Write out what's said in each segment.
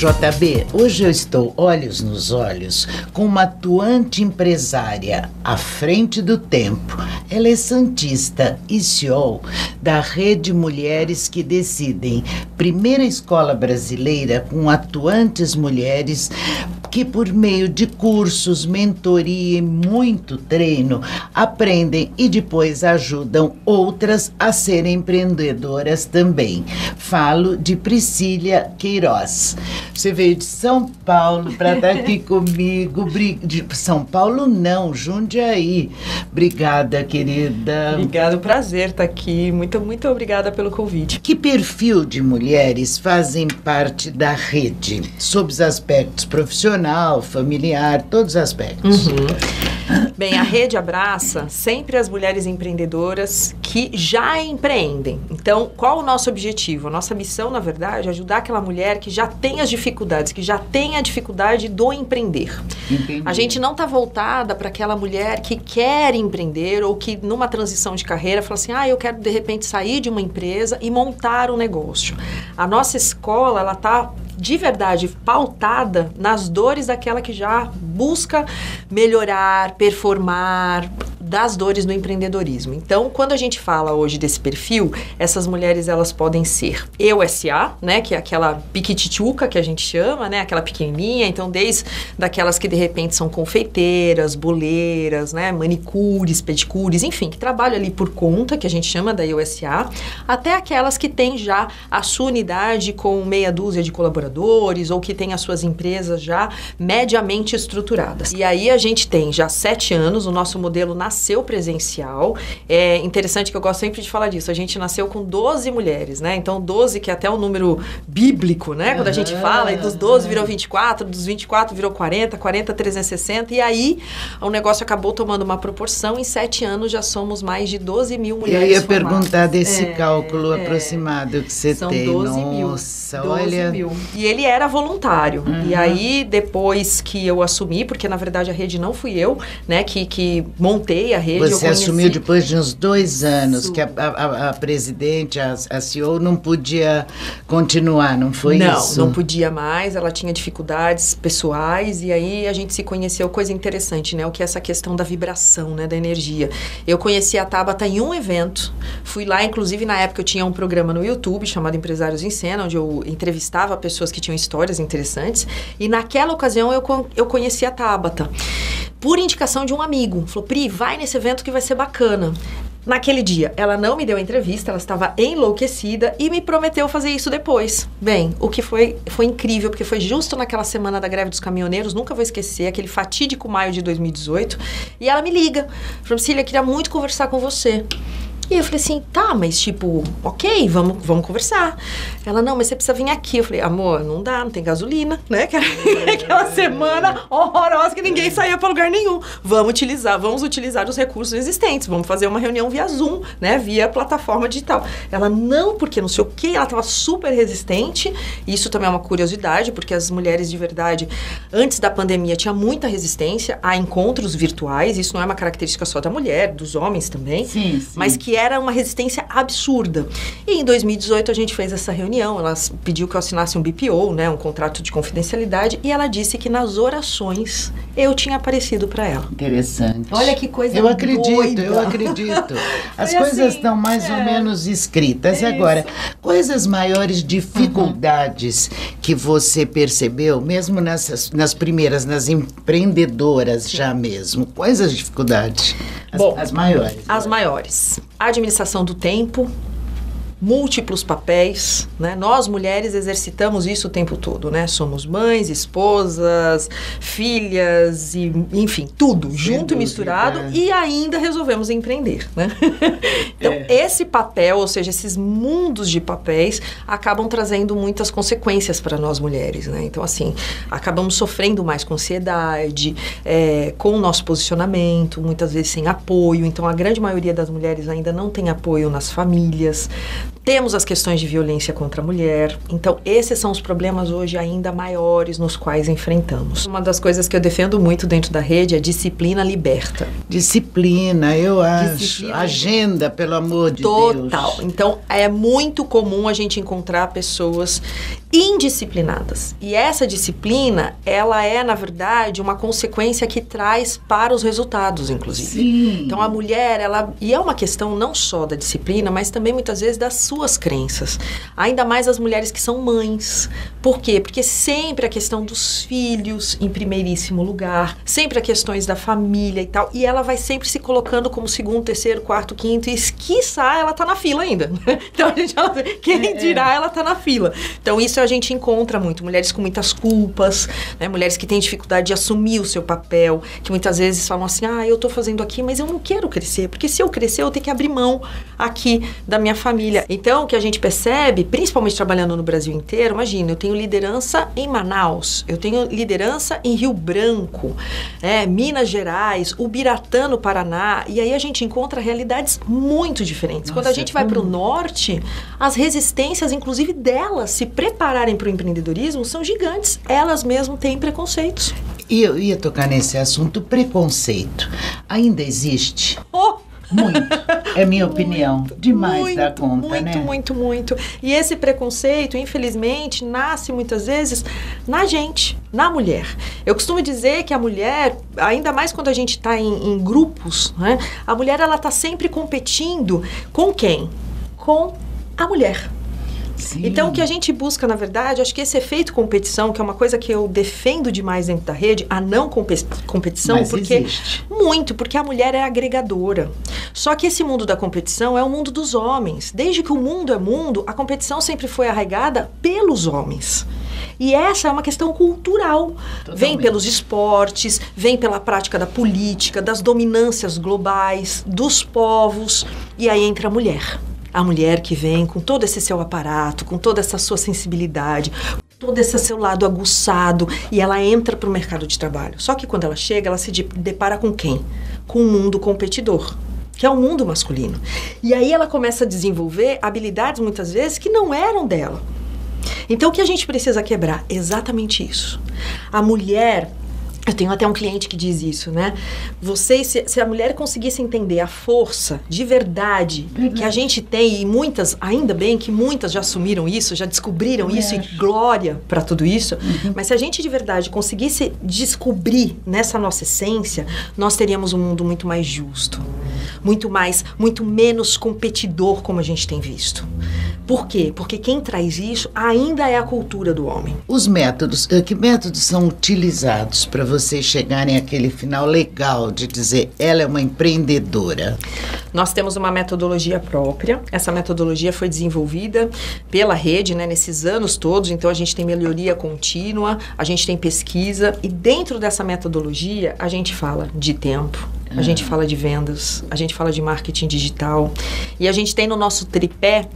JB, hoje eu estou olhos nos olhos com uma atuante empresária à frente do tempo. Ela é santista e CEO da Rede Mulheres que Decidem, primeira escola brasileira com atuantes mulheres que, por meio de cursos, mentoria e muito treino, aprendem e depois ajudam outras a serem empreendedoras também. Falo de Priscília Queiroz. Você veio de São Paulo para estar aqui comigo. De São Paulo não, Jundiaí. Obrigada, querida. Obrigada, prazer estar aqui. Muito, muito obrigada pelo convite. Que perfil de mulheres fazem parte da rede? Sob os aspectos profissional, familiar, todos os aspectos. Bem, a rede abraça sempre as mulheres empreendedoras que já empreendem. Então, qual o nosso objetivo? A nossa missão, na verdade, é ajudar aquela mulher que já tem as dificuldades, que já tem a dificuldade do empreender. Entendi. A gente não está voltada para aquela mulher que quer empreender ou que numa transição de carreira fala assim, eu quero de repente sair de uma empresa e montar um negócio. A nossa escola, ela está de verdade pautada nas dores daquela que já busca melhorar, performar, das dores do empreendedorismo. Então, quando a gente fala hoje desse perfil, essas mulheres, elas podem ser SA, né, que é aquela piquitituca que a gente chama, né, aquela pequenininha, então desde daquelas que de repente são confeiteiras, boleiras, né, manicures, pedicures, enfim, que trabalham ali por conta, que a gente chama da SA, até aquelas que têm já a sua unidade com meia dúzia de colaboradores ou que têm as suas empresas já mediamente estruturadas. E aí a gente tem já 7 anos, o nosso modelo nasceu presencial. É interessante que eu gosto sempre de falar disso. A gente nasceu com 12 mulheres, né? Então, 12 que é até um número bíblico, né? Quando a gente fala, e dos 12 virou 24, dos 24 virou 40, 40, 360. E aí, o negócio acabou tomando uma proporção. Em 7 anos, já somos mais de 12 mil mulheres Eu ia formadas. perguntar desse cálculo aproximado que você São tem. 12 Nossa, mil. 12 olha... mil. E ele era voluntário. E aí, depois que eu assumi, porque na verdade a rede não fui eu, né? Que montei a rede. Você assumiu depois de uns 2 anos. Isso. Que a presidente, a CEO, não podia continuar, não foi isso? Não podia mais, ela tinha dificuldades pessoais e aí a gente se conheceu, coisa interessante, né? O que é essa questão da vibração, né? Da energia. Eu conheci a Tabata em um evento, fui lá, inclusive na época eu tinha um programa no YouTube chamado Empresários em Cena, onde eu entrevistava pessoas que tinham histórias interessantes e naquela ocasião eu conheci a Tabata. Por indicação de um amigo. Falou, Pri, vai nesse evento que vai ser bacana. Naquele dia, ela não me deu a entrevista, ela estava enlouquecida e me prometeu fazer isso depois. Bem, o que foi incrível, porque foi justo naquela semana da greve dos caminhoneiros, nunca vou esquecer, aquele fatídico maio de 2018, e ela me liga. Falou, Cília, queria muito conversar com você. E eu falei assim, tá, mas tipo, ok, vamos conversar. Ela, não, mas você precisa vir aqui. Eu falei, amor, não dá, não tem gasolina, né? Aquela semana horrorosa que ninguém saía para lugar nenhum. Vamos utilizar os recursos existentes, vamos fazer uma reunião via Zoom, né? Via plataforma digital. Ela, não, porque não sei o quê, ela estava super resistente. Isso também é uma curiosidade, porque as mulheres de verdade, antes da pandemia, tinha muita resistência a encontros virtuais. Isso não é uma característica só da mulher, dos homens também. Sim. Mas que era uma resistência absurda. E em 2018 a gente fez essa reunião, ela pediu que eu assinasse um BPO, né, um contrato de confidencialidade, e ela disse que nas orações eu tinha aparecido para ela. Interessante. Olha que coisa Eu acredito. As Foi coisas assim, estão mais ou menos escritas. Isso. Agora, quais as maiores dificuldades que você percebeu, mesmo nas primeiras, nas empreendedoras já mesmo? Quais as dificuldades? As maiores. As maiores. A administração do tempo, múltiplos papéis, né? Nós, mulheres, exercitamos isso o tempo todo, né? Somos mães, esposas, filhas, e, enfim, tudo junto e misturado, e ainda resolvemos empreender, né? Então, esse papel, ou seja, esses mundos de papéis, acabam trazendo muitas consequências para nós mulheres, né? Então, assim, acabamos sofrendo mais com ansiedade, com o nosso posicionamento, muitas vezes sem apoio. Então, a grande maioria das mulheres ainda não tem apoio nas famílias. Temos as questões de violência contra a mulher. Então, esses são os problemas hoje ainda maiores nos quais enfrentamos. Uma das coisas que eu defendo muito dentro da rede é disciplina liberta. Disciplina, eu acho. Agenda, pelo amor de Deus. Total. Então, é muito comum a gente encontrar pessoas indisciplinadas. E essa disciplina, ela é, na verdade, uma consequência que traz para os resultados, inclusive. Sim. Então, a mulher, e é uma questão não só da disciplina, mas também, muitas vezes, das suas crenças. Ainda mais as mulheres que são mães. Por quê? Porque sempre a questão dos filhos em primeiríssimo lugar, sempre as questões da família e tal, e ela vai sempre se colocando como segundo, terceiro, quarto, quinto, e quiçá ela tá na fila ainda. Então, quem dirá, ela tá na fila. Então, isso a gente encontra muito. Mulheres com muitas culpas, né? Mulheres que têm dificuldade de assumir o seu papel, que muitas vezes falam assim, eu tô fazendo aqui, mas eu não quero crescer, porque se eu crescer, eu tenho que abrir mão aqui da minha família. Então, o que a gente percebe, principalmente trabalhando no Brasil inteiro, imagina, eu tenho liderança em Manaus, eu tenho liderança em Rio Branco, Minas Gerais, Ubiratã, no Paraná, e aí a gente encontra realidades muito diferentes. Quando a gente vai para o norte, as resistências, inclusive delas, se prepararem para o empreendedorismo, são gigantes. Elas mesmo têm preconceitos. E eu ia tocar nesse assunto, preconceito. Ainda existe? Muito. É minha opinião. Demais da conta, né? Muito. E esse preconceito, infelizmente, nasce muitas vezes na gente, na mulher. Eu costumo dizer que a mulher, ainda mais quando a gente está em grupos, né? A mulher, ela está sempre competindo com quem? Com a mulher. Sim. Então, o que a gente busca, na verdade, acho que esse efeito competição, que é uma coisa que eu defendo demais dentro da rede, a não competição, mas porque existe. porque a mulher é agregadora. Só que esse mundo da competição é o mundo dos homens. Desde que o mundo é mundo, a competição sempre foi arraigada pelos homens. E essa é uma questão cultural. Totalmente. Vem pelos esportes, vem pela prática da política, das dominâncias globais, dos povos, e aí entra a mulher. A mulher que vem com todo esse seu aparato, com toda essa sua sensibilidade, todo esse seu lado aguçado, e ela entra para o mercado de trabalho. Só que quando ela chega, ela se depara com quem? Com um mundo competidor, que é o mundo masculino. E aí ela começa a desenvolver habilidades, muitas vezes, que não eram dela. Então, o que a gente precisa quebrar? Exatamente isso. A mulher... Eu tenho até um cliente que diz isso, né? Se a mulher conseguisse entender a força de verdade que a gente tem, e muitas, ainda bem que muitas já assumiram isso, já descobriram isso, e glória para tudo isso, mas se a gente de verdade conseguisse descobrir nessa nossa essência, nós teríamos um mundo muito mais justo, muito menos competidor, como a gente tem visto. Por quê? Porque quem traz isso ainda é a cultura do homem. Os métodos, que métodos são utilizados para vocês chegarem àquele final legal de dizer, ela é uma empreendedora? Nós temos uma metodologia própria. Essa metodologia foi desenvolvida pela rede, né, nesses anos todos. Então, a gente tem melhoria contínua, a gente tem pesquisa. E dentro dessa metodologia, a gente fala de tempo, a gente fala de vendas, a gente fala de marketing digital. E a gente tem no nosso tripé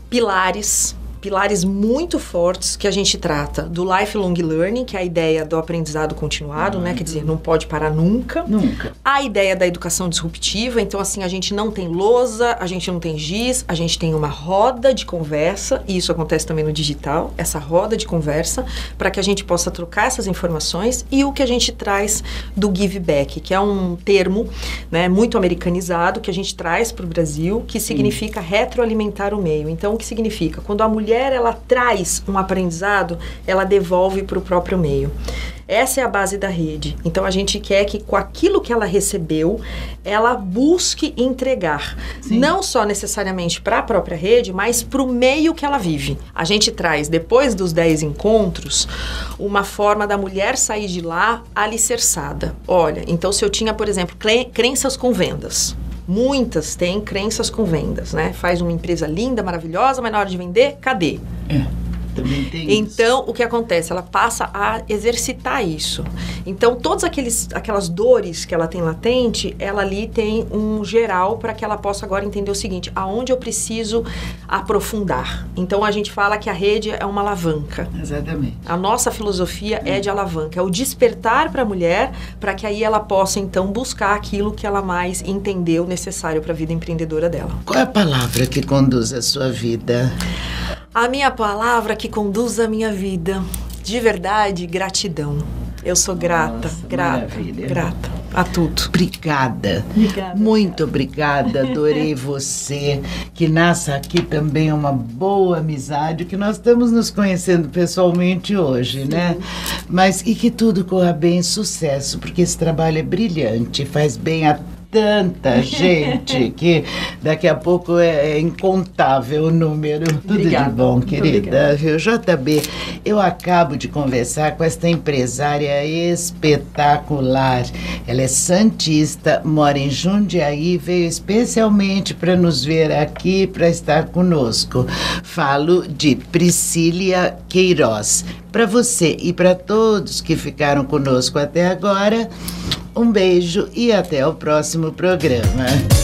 pilares muito fortes que a gente trata do lifelong learning, que é a ideia do aprendizado continuado, né? Quer dizer, não pode parar nunca. Nunca. A ideia da educação disruptiva, então assim, a gente não tem lousa, a gente não tem giz, a gente tem uma roda de conversa, e isso acontece também no digital, essa roda de conversa, para que a gente possa trocar essas informações, e o que a gente traz do give back, que é um termo, né, muito americanizado, que a gente traz para o Brasil, que significa retroalimentar o meio. Então, o que significa? Quando a mulher ela traz um aprendizado, ela devolve para o próprio meio. Essa é a base da rede. Então, a gente quer que com aquilo que ela recebeu, ela busque entregar. Sim. Não só necessariamente para a própria rede, mas para o meio que ela vive. A gente traz, depois dos 10 encontros, uma forma da mulher sair de lá alicerçada. Olha, então se eu tinha, por exemplo, crenças com vendas. Muitas têm crenças com vendas, né? Faz uma empresa linda, maravilhosa, mas na hora de vender, cadê? Também tem então, isso. O que acontece? Ela passa a exercitar isso. Então, todas aquelas dores que ela tem latente, ela ali tem um geral para que ela possa agora entender o seguinte, aonde eu preciso aprofundar. Então, a gente fala que a rede é uma alavanca. Exatamente. A nossa filosofia é de alavanca, é o despertar para a mulher, para que aí ela possa, então, buscar aquilo que ela mais entendeu necessário para a vida empreendedora dela. Qual é a palavra que conduz a sua vida? A minha palavra que conduz a minha vida, de verdade, gratidão. Eu sou grata. Maravilha. Grata. a tudo. Obrigada. Obrigada. Muito obrigada, adorei você. Que nasça aqui também uma boa amizade, que nós estamos nos conhecendo pessoalmente hoje, né? Mas e que tudo corra bem, sucesso, porque esse trabalho é brilhante, faz bem a tanta gente que daqui a pouco é incontável o número. Tudo Obrigada. de bom, querida. Obrigada. Viu? JB, eu acabo de conversar com esta empresária espetacular. Ela é santista, mora em Jundiaí, veio especialmente para nos ver aqui, para estar conosco. Falo de Priscília Queiroz. Para você e para todos que ficaram conosco até agora, um beijo e até o próximo programa.